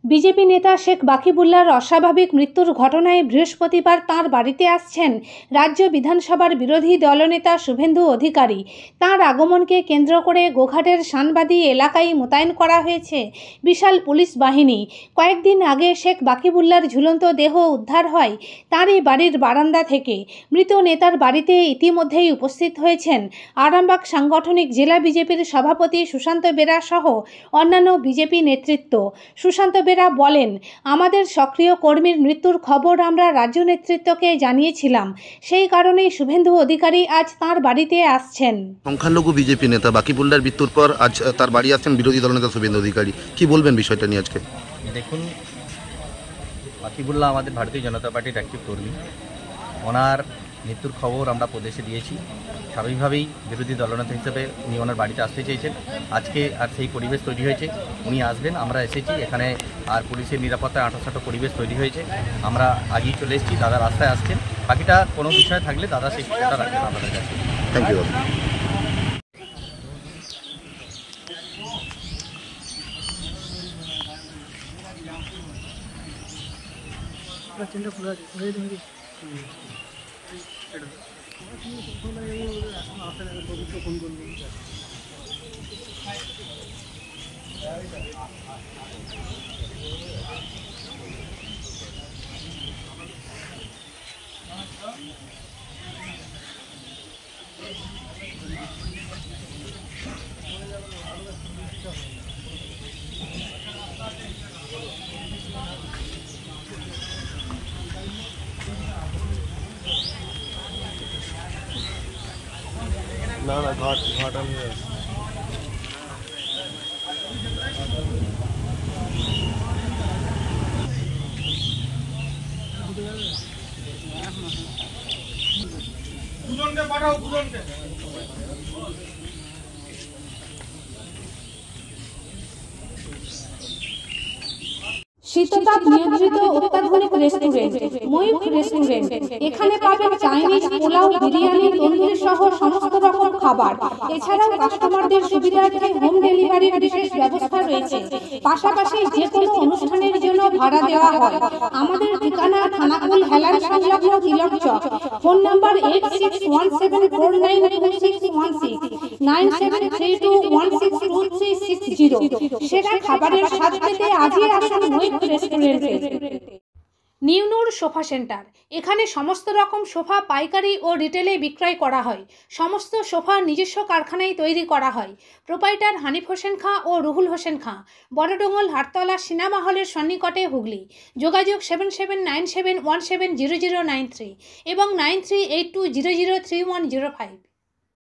BJP নেতা শেখ বাকিবুল্লাহর অস্বাভাবিক মৃত্যুর ঘটনায় বৃহস্পতিবার তাঁর বাড়িতে আসছেন রাজ্য বিধানসভার বিরোধী দলনেতা শুভেন্দু অধিকারী। তাঁর আগমনকে কেন্দ্র করে গোঘাটের শানবাদী এলাকায় মোতায়েন করা হয়েছে বিশাল পুলিশ বাহিনী। কয়েকদিন আগে শেখ বাকিবুল্লাহর ঝুলন্ত দেহ উদ্ধার হয় তাঁরই বাড়ির বারান্দা থেকে। মৃত নেতার বাড়িতে ইতিমধ্যেই উপস্থিত হয়েছেন আরামবাগ সাংগঠনিক জেলা বিজেপির সভাপতি সুশান্ত বেরা সহ অন্যান্য বিজেপি নেতৃত্ব। সুশান্ত বেরা বলেন, আমাদের সক্রিয় কর্মীর মৃত্যুর খবর আমরা রাজ্য নেতৃত্বকে জানিয়েছিলাম, সেই কারণেই শুভেন্দু অধিকারী আজ তাঁর বাড়িতে আসছেন। সংখ্যালঘু বিজেপি নেতা বাকিবুল্লাহর মৃত্যুর পর আজ তার বাড়ি আসছেন বিরোধী দলনেতা শুভেন্দু অধিকারী। কি বলবেন বিষয়টা নিয়ে আজকে? দেখুন, বাকিবুল্লাহ আমাদের ভারতীয় জনতা পার্টির অ্যাক্টিভ কর্মী। ওনার মৃত্যুর খবর আমরা প্রদেশে দিয়েছি। স্বাভাবিকভাবেই বিরোধী দলনেতা হিসেবে উনি ওনার বাড়িতে আসতে চেয়েছেন। আজকে আর সেই পরিবেশ তৈরি হয়েছে, উনি আসবেন, আমরা এসেছি। এখানে আর পুলিশের নিরাপত্তায় আঁটাসাঁটো পরিবেশ তৈরি হয়েছে। আমরা আগেই চলে এসেছি, দাদা রাস্তায় আসছেন। বাকিটা কোনো বিষয় থাকলে দাদা সেই বিষয়টা রাখবেন আমাদের কাছে। Thank you. না না ঘাট আমি দুজনকে পাঠাও, দুজনকে। শীততাপ নিয়ন্ত্রিত অত্যাধুনিক রেস্টুরেন্ট ময়ূখ রেস্টুরেন্ট। এখানে পাবেন চাইনিজ, পোলাও, বিরিয়ানি, তন্দুরি সহ সমস্ত রকম খাবার। এছাড়াও কাস্টমারদের সুবিধার্থে হোম ডেলিভারির বিশেষ ব্যবস্থা রয়েছে। পাশাপাশি যে কোনো অনুষ্ঠানের জন্য ভাড়া দেওয়া হয়। আমাদের ঠিকানা থানাকুল হেলান সংলগ্ন তিলক চক। Phone number 8617492616 9732162360। সেরা খাবারের স্বাদ পেতে আজই আসুন ময়ূখ রেস্টুরেন্টে। নিউনুর সোফা সেন্টার। এখানে সমস্ত রকম সোফা পাইকারি ও রিটেলে বিক্রয় করা হয়। সমস্ত সোফা নিজস্ব কারখানায় তৈরি করা হয়। প্রোপাইটার হানিফ হোসেন খাঁ ও রুহুল হোসেন খাঁ, বড়ডোঙ্গল হাটতলা সিনেমা হলের সন্নিকটে, হুগলি। যোগাযোগ 7797170093 এবং 9382003105।